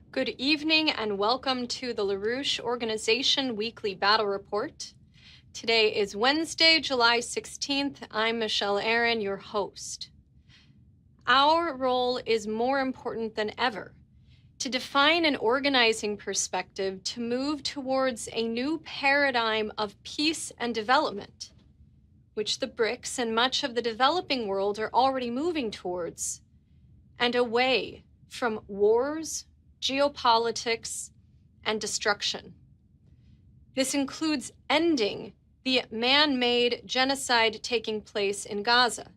Good evening and welcome to the LaRouche Organization Weekly Battle Report. Today is Wednesday, July 16th. I'm Michelle Aaron, your host. Our role is more important than ever to define an organizing perspective to move towards a new paradigm of peace and development, which the BRICS and much of the developing world are already moving towards, and away from wars, geopolitics, and destruction. This includes ending the man-made genocide taking place in Gaza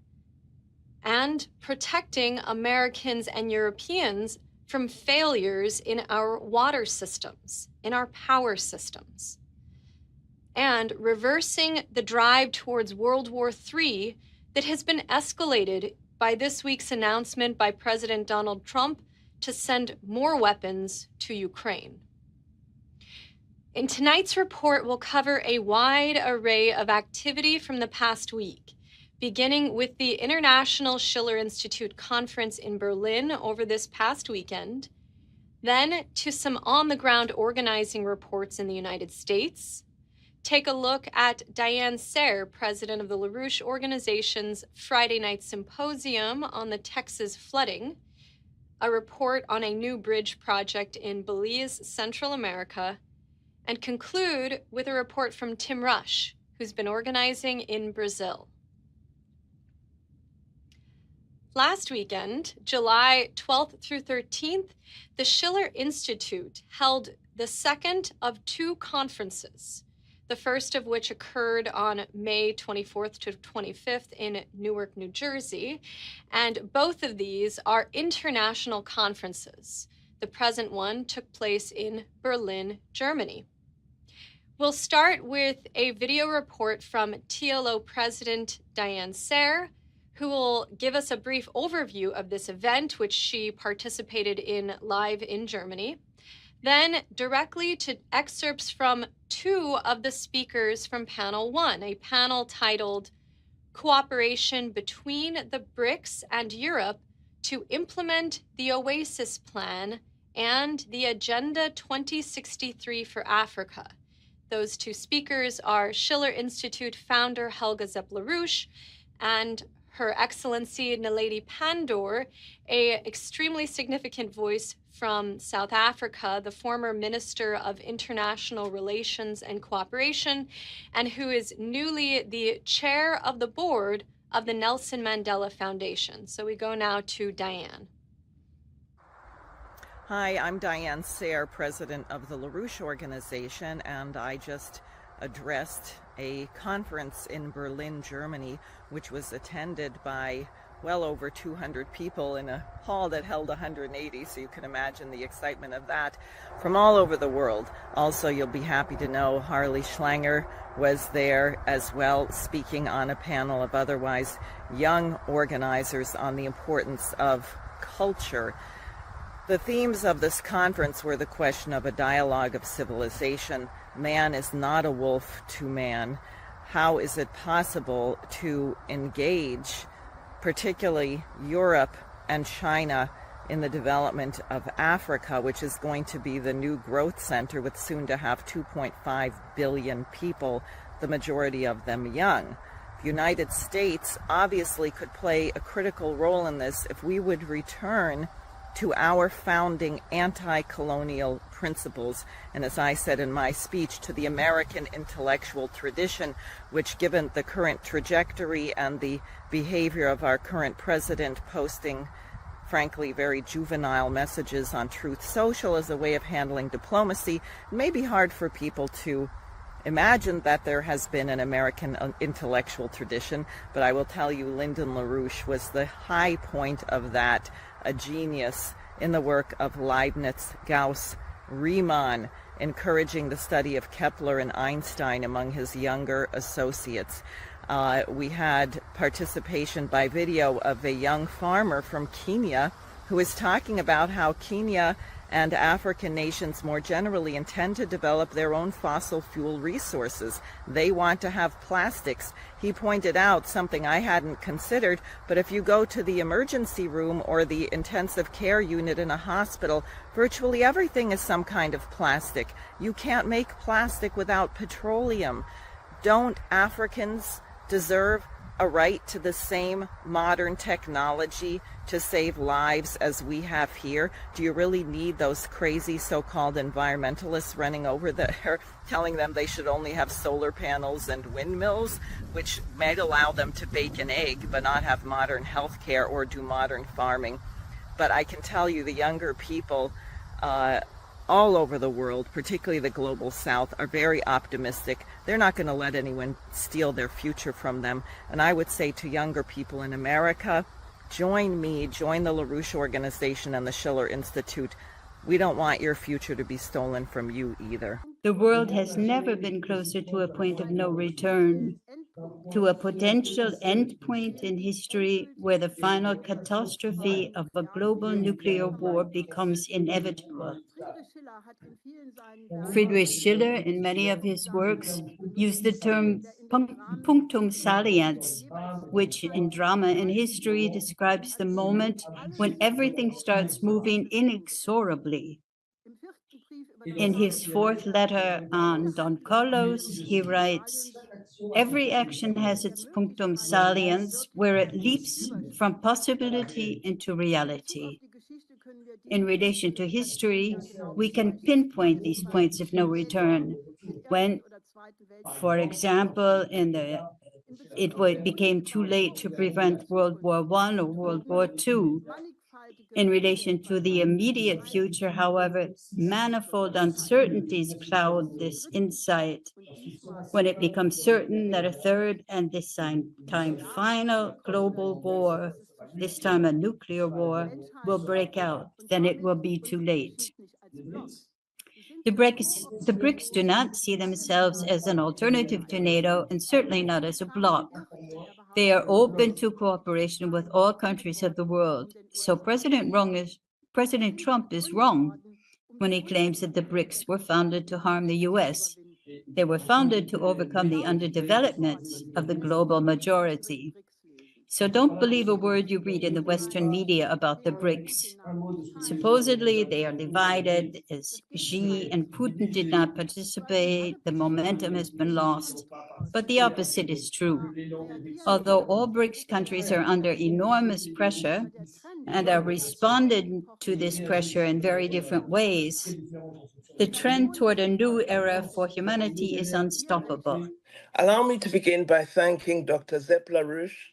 and protecting Americans and Europeans from failures in our water systems, in our power systems, and reversing the drive towards World War III that has been escalated by this week's announcement by President Donald Trump to send more weapons to Ukraine. In tonight's report, we'll cover a wide array of activity from the past week, beginning with the International Schiller Institute conference in Berlin over this past weekend, then to some on-the-ground organizing reports in the United States, take a look at Diane, Sare, president of the LaRouche Organization's Friday night symposium on the Texas flooding, a report on a new bridge project in Belize, Central America, and conclude with a report from Tim Rush, who's been organizing in Brazil. Last weekend, July 12th through 13th, the Schiller Institute held the second of two conferences, the first of which occurred on May 24th to 25th in Newark, New Jersey. And both of these are international conferences. The present one took place in Berlin, Germany. We'll start with a video report from TLO President Diane Sare, who will give us a brief overview of this event, which she participated in live in Germany. Then directly to excerpts from two of the speakers from panel one, a panel titled Cooperation Between the BRICS and Europe to Implement the Oasis Plan and the Agenda 2063 for Africa. Those two speakers are Schiller Institute founder Helga Zepp-LaRouche and Her Excellency Naledi Pandor, an extremely significant voice from South Africa, the former Minister of International Relations and Cooperation, and who is newly the chair of the board of the Nelson Mandela Foundation. So we go now to Diane. Hi, I'm Diane Sare, president of the LaRouche Organization, and I just addressed a conference in Berlin, Germany, which was attended by well over 200 people in a hall that held 180, so you can imagine the excitement of that from all over the world. Also, you'll be happy to know Harley Schlanger was there as well, speaking on a panel of otherwise young organizers on the importance of culture. The themes of this conference were the question of a dialogue of civilization. Man is not a wolf to man. How is it possible to engage particularly Europe and China in the development of Africa, which is going to be the new growth center with soon to have 2.5 billion people, the majority of them young. The United States obviously could play a critical role in this if we would return to our founding anti-colonial principles, and as I said in my speech, to the American intellectual tradition, which, given the current trajectory and the behavior of our current president posting, frankly, very juvenile messages on Truth Social as a way of handling diplomacy, it may be hard for people to imagine that there has been an American intellectual tradition, but I will tell you, Lyndon LaRouche was the high point of that, a genius in the work of Leibniz, Gauss, Riemann, encouraging the study of Kepler and Einstein among his younger associates. We had participation by video of a young farmer from Kenya who is talking about how Kenya and African nations more generally intend to develop their own fossil fuel resources. They want to have plastics. He pointed out something I hadn't considered, but if you go to the emergency room or the intensive care unit in a hospital, virtually everything is some kind of plastic. You can't make plastic without petroleum. Don't Africans deserve a right to the same modern technology to save lives as we have here? Do you really need those crazy so-called environmentalists running over there telling them they should only have solar panels and windmills, which might allow them to bake an egg but not have modern health care or do modern farming? But I can tell you the younger people all over the world, particularly the global south, are very optimistic. They're not going to let anyone steal their future from them. And I would say to younger people in America, join me, join the LaRouche Organization and the Schiller Institute. We don't want your future to be stolen from you either. The world has never been closer to a point of no return, to a potential endpoint in history where the final catastrophe of a global nuclear war becomes inevitable. Friedrich Schiller, in many of his works, used the term punctum saliens, which in drama and history describes the moment when everything starts moving inexorably. In his fourth letter on Don Carlos, he writes, "Every action has its punctum saliens, where it leaps from possibility into reality." In relation to history, we can pinpoint these points of no return when, for example, it became too late to prevent World War I or World War II. In relation to the immediate future, however, manifold uncertainties cloud this insight. When it becomes certain that a third and this time final global war, this time a nuclear war, will break out, then it will be too late. The BRICS do not see themselves as an alternative to NATO and certainly not as a bloc. They are open to cooperation with all countries of the world. So President Trump is wrong when he claims that the BRICS were founded to harm the US. They were founded to overcome the underdevelopment of the global majority. So don't believe a word you read in the Western media about the BRICS. Supposedly, they are divided as Xi and Putin did not participate. The momentum has been lost. But the opposite is true. Although all BRICS countries are under enormous pressure and are responding to this pressure in very different ways, the trend toward a new era for humanity is unstoppable. Allow me to begin by thanking Dr. Zepp LaRouche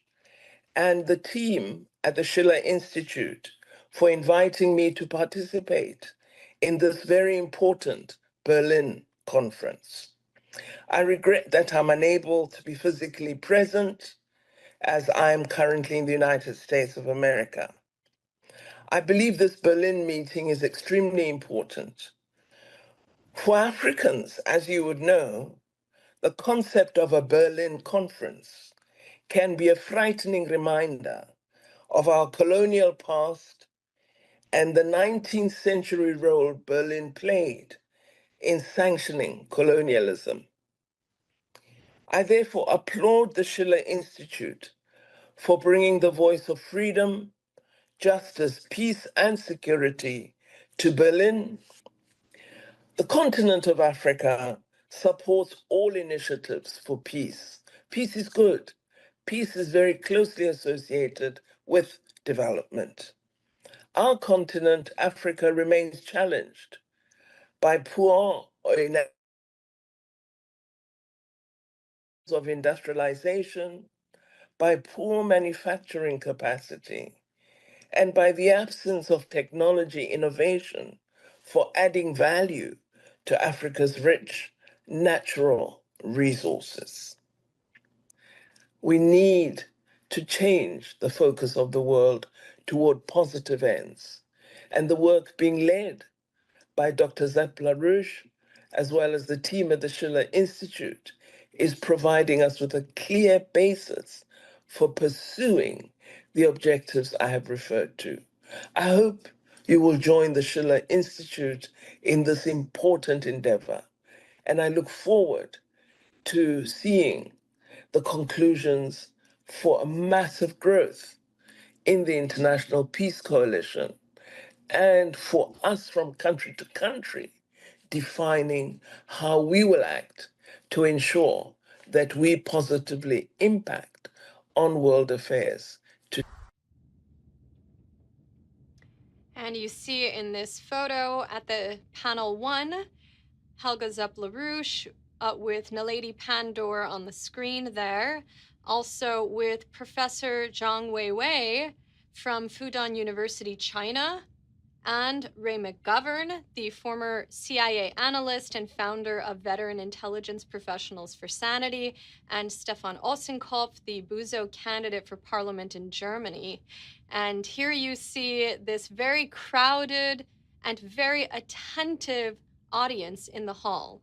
and the team at the Schiller Institute for inviting me to participate in this very important Berlin conference. I regret that I'm unable to be physically present as I am currently in the United States of America. I believe this Berlin meeting is extremely important. For Africans, as you would know, the concept of a Berlin conference can be a frightening reminder of our colonial past and the 19th century role Berlin played in sanctioning colonialism. I therefore applaud the Schiller Institute for bringing the voice of freedom, justice, peace, and security to Berlin. The continent of Africa supports all initiatives for peace. Peace is good. Peace is very closely associated with development. Our continent, Africa, remains challenged by poor of industrialization, by poor manufacturing capacity, and by the absence of technology innovation for adding value to Africa's rich natural resources. We need to change the focus of the world toward positive ends, and the work being led by Dr. Zepp LaRouche, as well as the team at the Schiller Institute, is providing us with a clear basis for pursuing the objectives I have referred to. I hope you will join the Schiller Institute in this important endeavor, and I look forward to seeing the conclusions for a massive growth in the International Peace Coalition and for us from country to country defining how we will act to ensure that we positively impact on world affairs. And you see in this photo at the panel 1, Helga Zepp-LaRouche with Naledi Pandor on the screen there, also with Professor Zhang Weiwei from Fudan University, China, and Ray McGovern, the former CIA analyst and founder of Veteran Intelligence Professionals for Sanity, and Stefan Ossenkopf, the Buzo candidate for parliament in Germany. And here you see this very crowded and very attentive audience in the hall.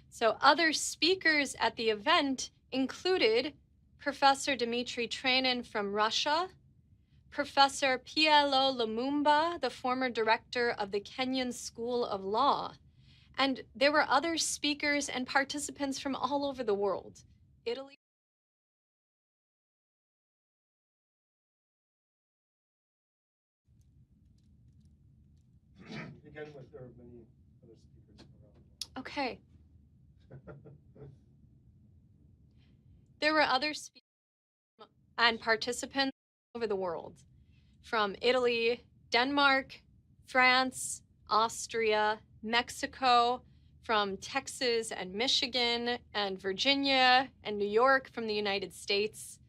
So other speakers at the event included Professor Dmitry Trenin from Russia, Professor Pielo Lumumba, the former director of the Kenyan School of Law. And there were other speakers and participants from all over the world. Italy. Again, there are many other speakers around. Okay. There were other speakers and participants all over the world, from Italy, Denmark, France, Austria, Mexico, from Texas and Michigan and Virginia and New York from the United States.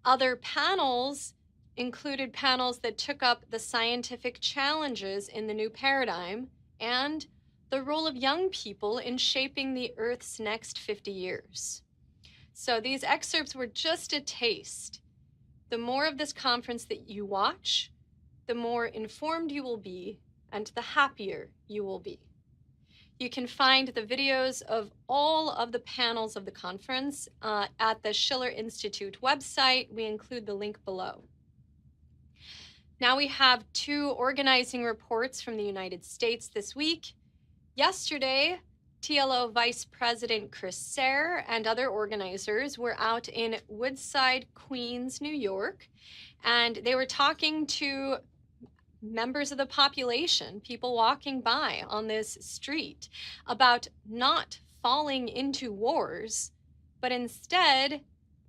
Other panels included panels that took up the scientific challenges in the new paradigm and the role of young people in shaping the Earth's next 50 years. So these excerpts were just a taste. The more of this conference that you watch, the more informed you will be and the happier you will be. You can find the videos of all of the panels of the conference at the Schiller Institute website. We include the link below. Now we have 2 organizing reports from the United States this week. Yesterday, TLO Vice President Chris Sare and other organizers were out in Woodside, Queens, New York, and they were talking to members of the population, people walking by on this street, about not falling into wars, but instead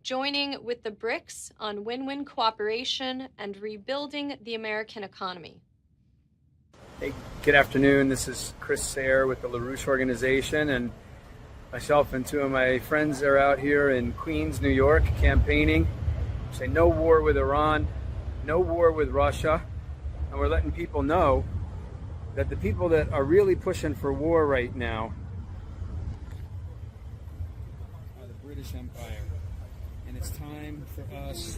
joining with the BRICS on win-win cooperation and rebuilding the American economy. Hey, good afternoon. This is Chris Sare with the LaRouche organization, and myself and 2 of my friends are out here in Queens, New York, campaigning. Say no war with Iran, no war with Russia, and we're letting people know that the people that are really pushing for war right now are the British Empire. And it's time for us,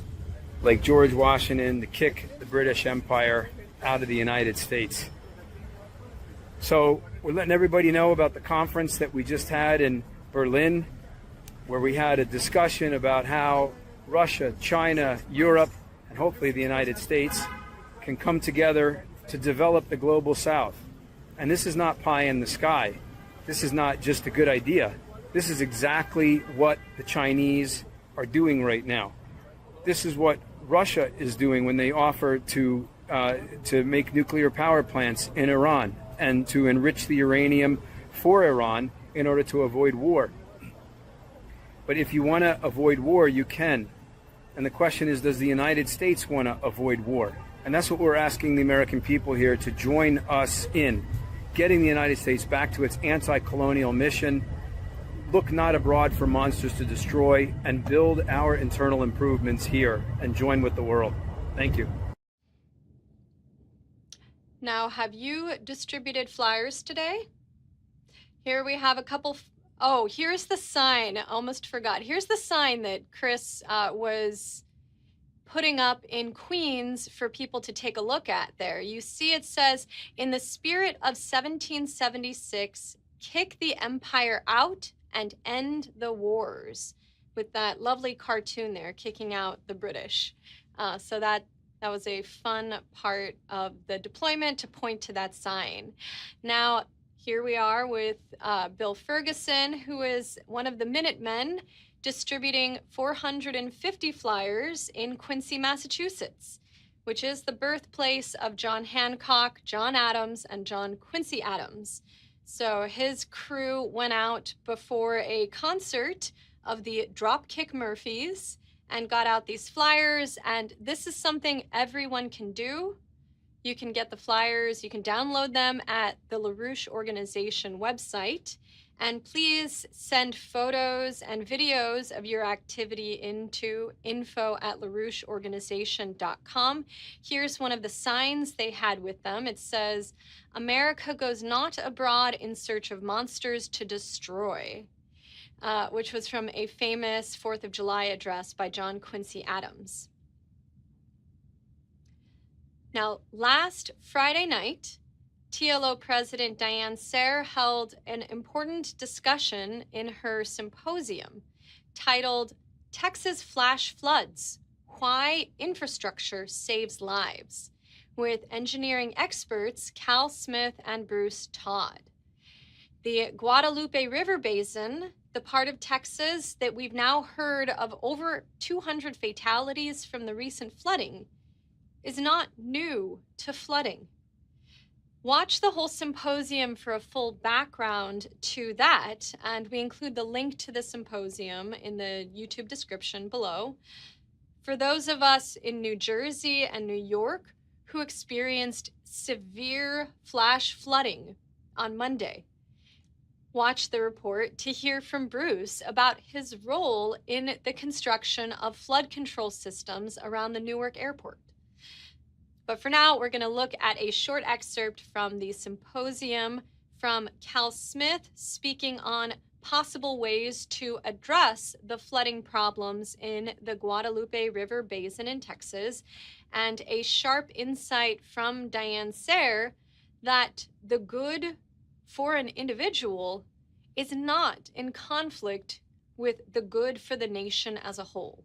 like George Washington, to kick the British Empire out of the United States. So we're letting everybody know about the conference that we just had in Berlin, where we had a discussion about how Russia, China, Europe, and hopefully the United States can come together to develop the global South. And this is not pie in the sky. This is not just a good idea. This is exactly what the Chinese are doing right now. This is what Russia is doing when they offer to make nuclear power plants in Iran and to enrich the uranium for Iran in order to avoid war. But if you want to avoid war, you can. And the question is, does the United States want to avoid war? And that's what we're asking the American people here to join us in, getting the United States back to its anti-colonial mission, look not abroad for monsters to destroy, and build our internal improvements here and join with the world. Thank you. Now, have you distributed flyers today? Here we have a couple. Oh, here's the sign. I almost forgot. Here's the sign that Chris was putting up in Queens for people to take a look at there. You see it says, "In the spirit of 1776, kick the empire out and end the wars," with that lovely cartoon there, kicking out the British. So that That was a fun part of the deployment to point to that sign. Now, here we are with Bill Ferguson, who is one of the Minutemen, distributing 450 flyers in Quincy, Massachusetts, which is the birthplace of John Hancock, John Adams, and John Quincy Adams. So his crew went out before a concert of the Dropkick Murphys and got out these flyers. And this is something everyone can do. You can get the flyers, you can download them at the LaRouche organization website. And please send photos and videos of your activity into info@laroucheorganization.com. Here's one of the signs they had with them. It says, "America goes not abroad in search of monsters to destroy," which was from a famous 4th of July address by John Quincy Adams. Now, last Friday night, TLO President Diane Sare held an important discussion in her symposium titled "Texas Flash Floods: Why Infrastructure Saves Lives," with engineering experts Cal Smith and Bruce Todd. The Guadalupe River Basin, the part of Texas that we've now heard of over 200 fatalities from the recent flooding, is not new to flooding. Watch the whole symposium for a full background to that, and we include the link to the symposium in the YouTube description below. For those of us in New Jersey and New York who experienced severe flash flooding on Monday, watch the report to hear from Bruce about his role in the construction of flood control systems around the Newark airport. But for now, we're going to look at a short excerpt from the symposium from Cal Smith speaking on possible ways to address the flooding problems in the Guadalupe River Basin in Texas, and a sharp insight from Diane Sare that the good for an individual is not in conflict with the good for the nation as a whole.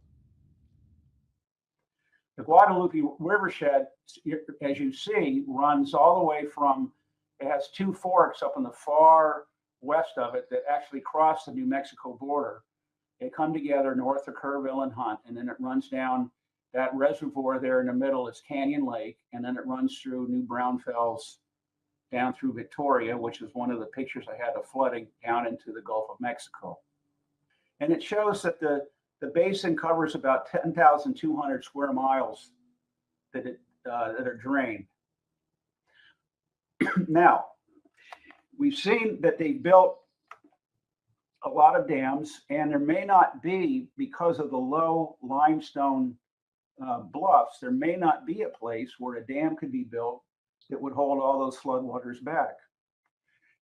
The Guadalupe watershed, as you see, runs all the way from, it has two forks up in the far west of it that actually cross the New Mexico border. They come together north of Kerrville and Hunt, and then it runs down that reservoir there in the middle is Canyon Lake, and then it runs through New Braunfels down through Victoria, which is one of the pictures I had of flooding down into the Gulf of Mexico. And it shows that the basin covers about 10,200 square miles that are drained. Now, we've seen that they built a lot of dams, and there may not be, because of the low limestone bluffs, there may not be a place where a dam could be built that would hold all those floodwaters back.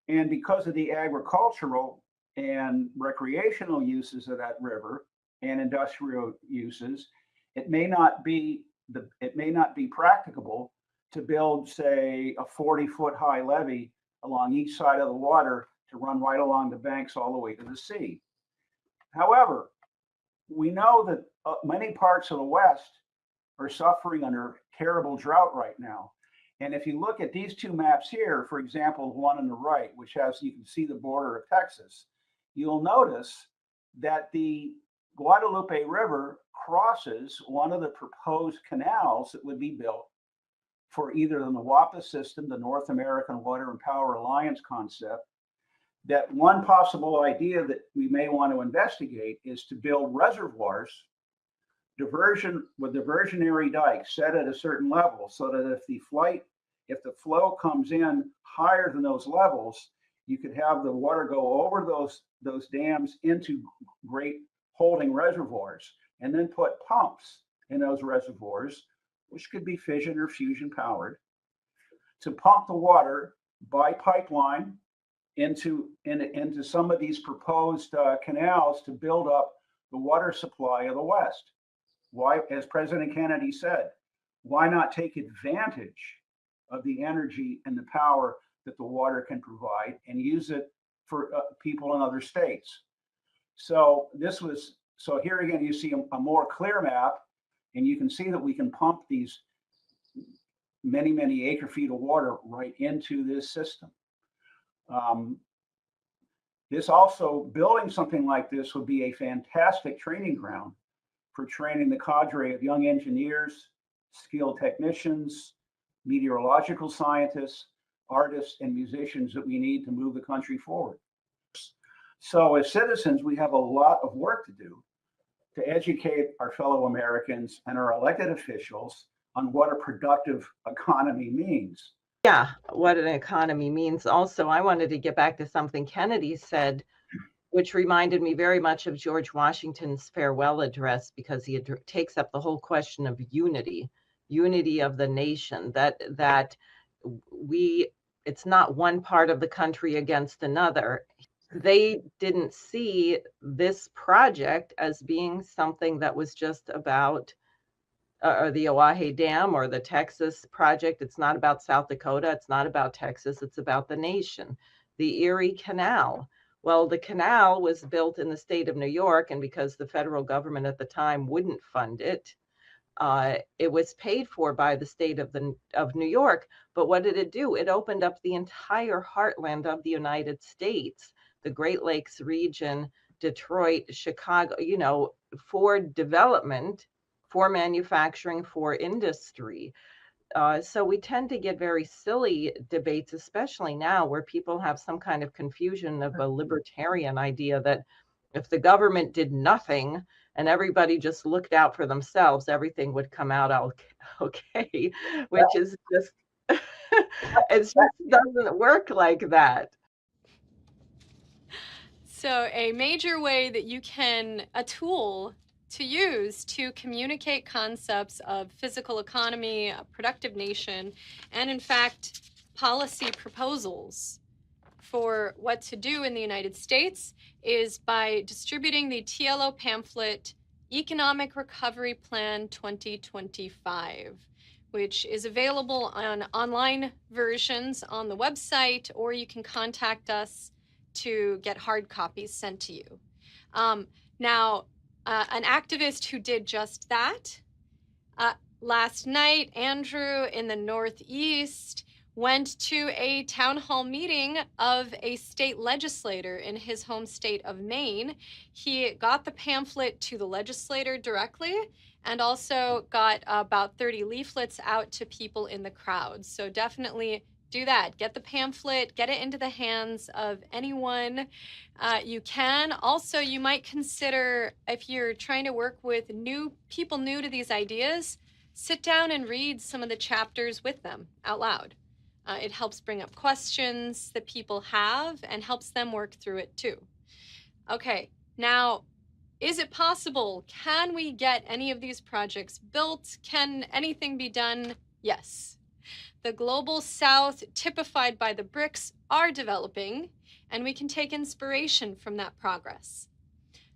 And because of the agricultural and recreational uses of that river and industrial uses, it may not be practicable to build, say, a 40-foot high levee along each side of the water to run right along the banks all the way to the sea. However, we know that many parts of the West are suffering under terrible drought right now. And if you look at these two maps here, for example, the one on the right, which has, you can see the border of Texas, you'll notice that the Guadalupe River crosses one of the proposed canals that would be built for either the NWAPA system, the North American Water and Power Alliance concept. That one possible idea that we may want to investigate is to build reservoirs, diversionary dikes set at a certain level, so that if the flow comes in higher than those levels, you could have the water go over those dams into great holding reservoirs, and then put pumps in those reservoirs, which could be fission or fusion powered, to pump the water by pipeline into some of these proposed canals to build up the water supply of the West. Why, as President Kennedy said, why not take advantage of the energy and the power that the water can provide and use it for people in other states? So here again, you see a more clear map, and you can see that we can pump these many, many acre feet of water right into this system. This also, building something like this would be a fantastic training ground for training the cadre of young engineers, skilled technicians, meteorological scientists, artists, and musicians that we need to move the country forward. So as citizens, we have a lot of work to do to educate our fellow Americans and our elected officials on what a productive economy means. Yeah, what an economy means. Also, I wanted to get back to something Kennedy said, which reminded me very much of George Washington's farewell address, because he takes up the whole question of unity of the nation, that it's not one part of the country against another. They didn't see this project as being something that was just about or the Oahe Dam or the Texas project. It's not about South Dakota. It's not about Texas. It's about the nation. The Erie Canal. Well, the canal was built in the state of New York, and because the federal government at the time wouldn't fund it, it was paid for by the state of New York. But what did it do? It opened up the entire heartland of the United States, the Great Lakes region, Detroit, Chicago, for development, for manufacturing, for industry. So we tend to get very silly debates, especially now, where people have some kind of confusion of a libertarian idea that if the government did nothing and everybody just looked out for themselves, everything would come out okay, which is just, it just doesn't work like that. So a major way that you can, a tool to use to communicate concepts of physical economy, a productive nation, and in fact, policy proposals for what to do in the United States is by distributing the TLO pamphlet, Economic Recovery Plan 2025, which is available on online versions on the website, or you can contact us to get hard copies sent to you. Now, an activist who did just that, last night, Andrew in the Northeast went to a town hall meeting of a state legislator in his home state of Maine. He got the pamphlet to the legislator directly and also got about 30 leaflets out to people in the crowd. So definitely do that. Get the pamphlet, get it into the hands of anyone you can. Also, you might consider, if you're trying to work with people new to these ideas, sit down and read some of the chapters with them out loud. It helps bring up questions that people have and helps them work through it too. Okay, now, is it possible? Can we get any of these projects built? Can anything be done? Yes. The global south, typified by the BRICS, are developing, and we can take inspiration from that progress.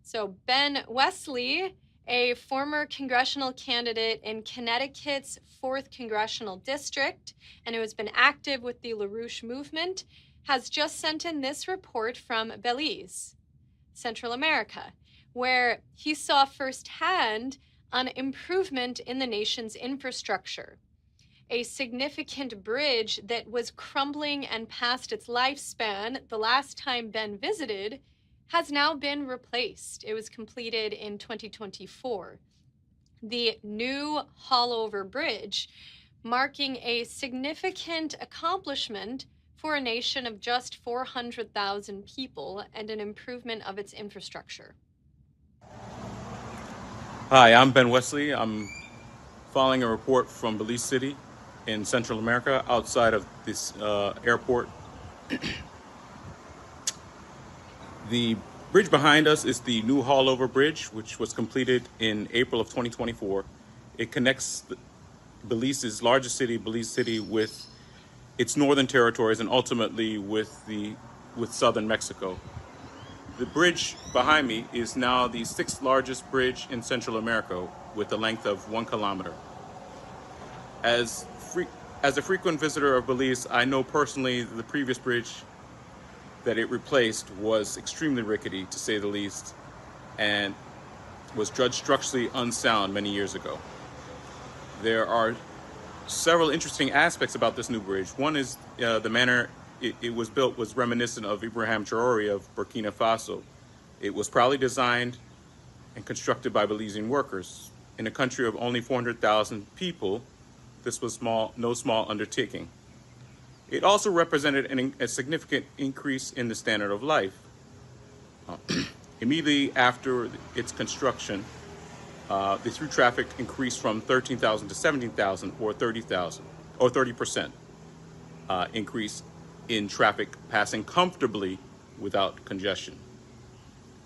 So Ben Wesley, a former congressional candidate in Connecticut's 4th Congressional District, and who has been active with the LaRouche movement, has just sent in this report from Belize, Central America, where he saw firsthand an improvement in the nation's infrastructure. A significant bridge that was crumbling and past its lifespan the last time Ben visited has now been replaced. It was completed in 2024. The new Haulover Bridge, marking a significant accomplishment for a nation of just 400,000 people and an improvement of its infrastructure. Hi, I'm Ben Wesley. I'm following a report from Belize City in Central America, outside of this airport. The bridge behind us is the new Haulover Bridge, which was completed in April of 2024. It connects Belize's largest city, Belize City, with its northern territories and ultimately with southern Mexico. The bridge behind me is now the 6th largest bridge in Central America, with a length of 1 kilometer. As a frequent visitor of Belize, I know personally the previous bridge that it replaced was extremely rickety, to say the least, and was judged structurally unsound many years ago. There are several interesting aspects about this new bridge. One is the manner it was built was reminiscent of Ibrahim Traore of Burkina Faso. It was proudly designed and constructed by Belizean workers. In a country of only 400,000 people, this was no small undertaking. It also represented a significant increase in the standard of life. Immediately after its construction, the through traffic increased from 13,000 to 17,000, or 30% increase in traffic passing comfortably without congestion.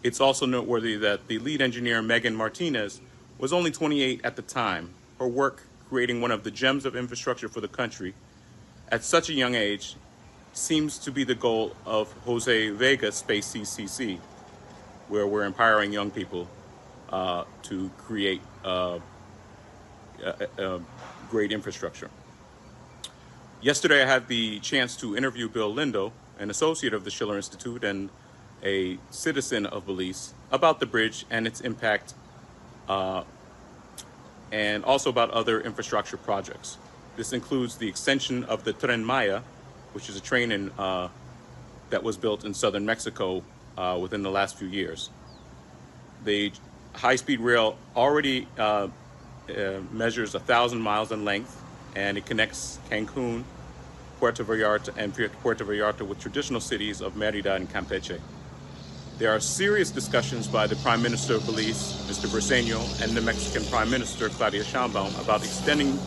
It's also noteworthy that the lead engineer, Megan Martinez, was only 28 at the time. Her work creating one of the gems of infrastructure for the country at such a young age seems to be the goal of Jose Vega's Space CCC, where we're empowering young people to create great infrastructure. Yesterday, I had the chance to interview Bill Lindo, an associate of the Schiller Institute and a citizen of Belize, about the bridge and its impact, and also about other infrastructure projects. This includes the extension of the Tren Maya, which is a train that was built in southern Mexico within the last few years. The high-speed rail already measures 1,000 miles in length, and it connects Cancun, Puerto Vallarta with traditional cities of Merida and Campeche. There are serious discussions by the Prime Minister of Belize, Mr. Briceño, and the Mexican Prime Minister, Claudia Sheinbaum, about extending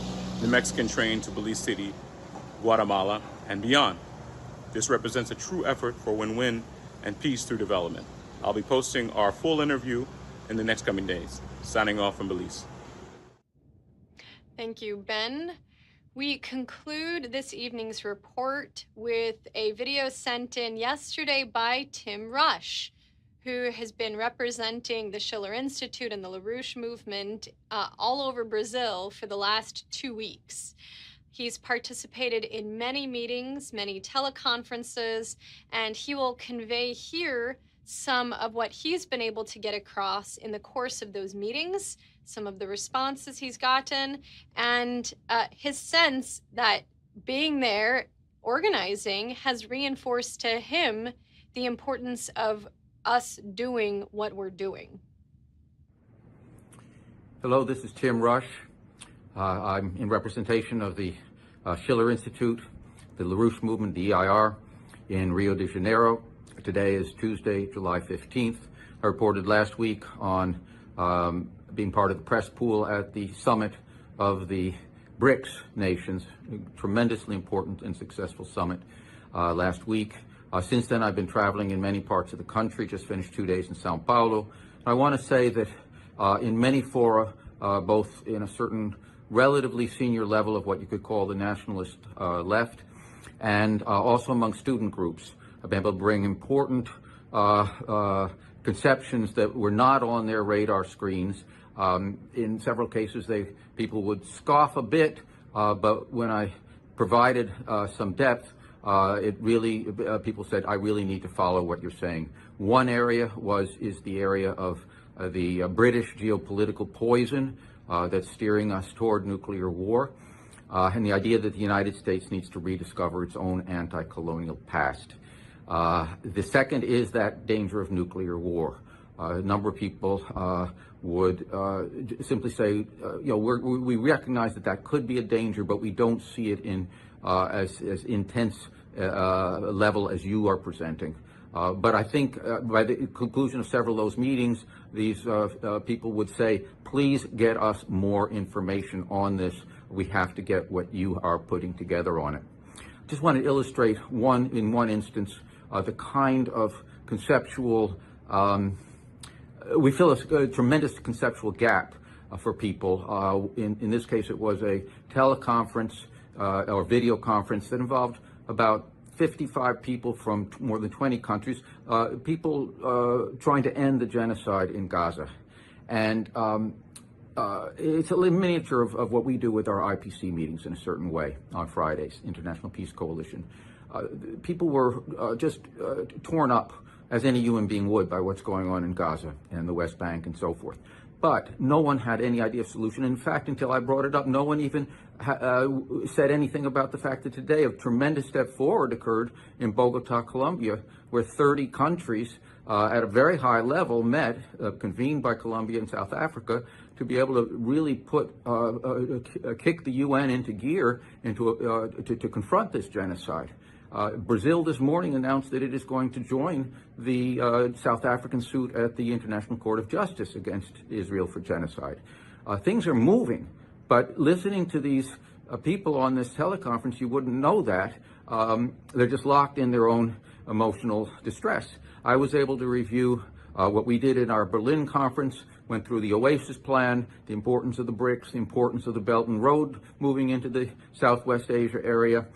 the Mexican train to Belize City, Guatemala, and beyond. This represents a true effort for win-win and peace through development. I'll be posting our full interview in the next coming days. Signing off from Belize. Thank you, Ben. We conclude this evening's report with a video sent in yesterday by Tim Rush, who has been representing the Schiller Institute and the LaRouche movement all over Brazil for the last 2 weeks. He's participated in many meetings, many teleconferences, and he will convey here some of what he's been able to get across in the course of those meetings, some of the responses he's gotten, and his sense that being there, organizing, has reinforced to him the importance of us doing what we're doing. Hello, this is Tim Rush. I'm in representation of the Schiller Institute, the LaRouche movement, the EIR, in Rio de Janeiro. Today is Tuesday, July 15th. I reported last week on being part of the press pool at the summit of the BRICS nations, a tremendously important and successful summit last week. Since then, I've been traveling in many parts of the country, just finished 2 days in Sao Paulo. I want to say that in many fora, both in a certain relatively senior level of what you could call the nationalist left, and also among student groups, I've been able to bring important conceptions that were not on their radar screens. In several cases, people would scoff a bit, but when I provided some depth, people said, I really need to follow what you're saying. One area is the area of the British geopolitical poison that's steering us toward nuclear war, and the idea that the United States needs to rediscover its own anti-colonial past. The second is that danger of nuclear war. A number of people would simply say, we recognize that could be a danger, but we don't see it in as intense level as you are presenting. But I think by the conclusion of several of those meetings, these people would say, please get us more information on this. We have to get what you are putting together on it. Just want to illustrate in one instance, the kind of conceptual, we feel a tremendous conceptual gap for people. In this case, it was a teleconference or video conference that involved about 55 people from more than 20 countries, people trying to end the genocide in Gaza. And it's a miniature of what we do with our IPC meetings in a certain way on Fridays, International Peace Coalition. People were just torn up, as any human being would, by what's going on in Gaza and the West Bank and so forth. But no one had any idea of solution. In fact, until I brought it up, no one even said anything about the fact that today a tremendous step forward occurred in Bogota, Colombia, where 30 countries at a very high level met, convened by Colombia and South Africa, to be able to really kick the UN into gear to confront this genocide. Brazil this morning announced that it is going to join the South African suit at the International Court of Justice against Israel for genocide. Things are moving, but listening to these people on this teleconference, you wouldn't know that. They're just locked in their own emotional distress. I was able to review what we did in our Berlin conference, went through the Oasis Plan, the importance of the BRICS, the importance of the Belt and Road moving into the Southwest Asia area,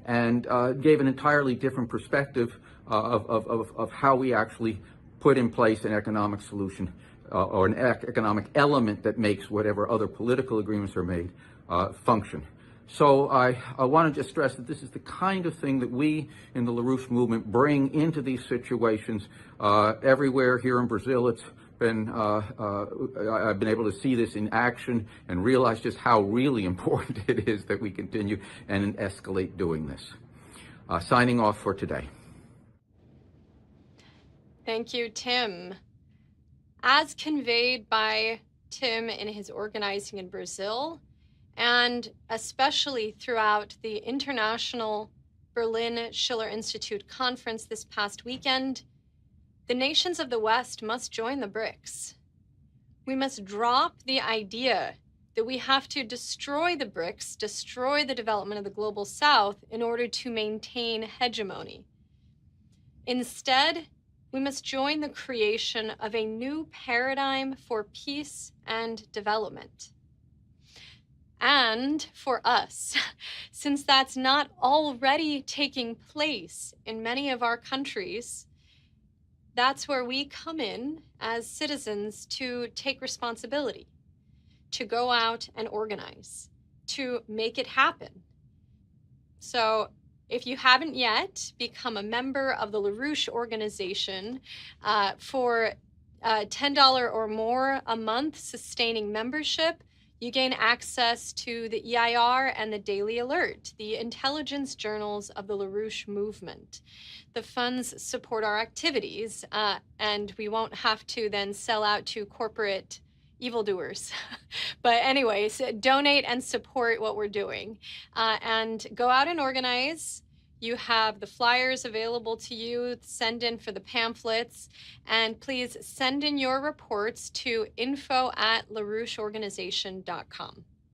and gave an entirely different perspective of how we actually put in place an economic solution or an economic element that makes whatever other political agreements are made function. So I want to just stress that this is the kind of thing that we in the LaRouche movement bring into these situations everywhere. Here in Brazil, it's been I've been able to see this in action and realize just how really important it is that we continue and escalate doing this. Signing off for today. Thank you, Tim. As conveyed by Tim in his organizing in Brazil, and especially throughout the International Berlin Schiller Institute conference this past weekend, the nations of the West must join the BRICS. We must drop the idea that we have to destroy the BRICS, destroy the development of the global South in order to maintain hegemony. Instead, we must join the creation of a new paradigm for peace and development. And for us, since that's not already taking place in many of our countries, that's where we come in as citizens to take responsibility, to go out and organize, to make it happen. So if you haven't yet become a member of the LaRouche organization for $10 or more a month sustaining membership, you gain access to the EIR and the Daily Alert, the intelligence journals of the LaRouche movement. The funds support our activities, and we won't have to then sell out to corporate evildoers. But anyways, donate and support what we're doing. And go out and organize. You have the flyers available to you. Send in for the pamphlets. And please send in your reports to info@laroucheorganization.com.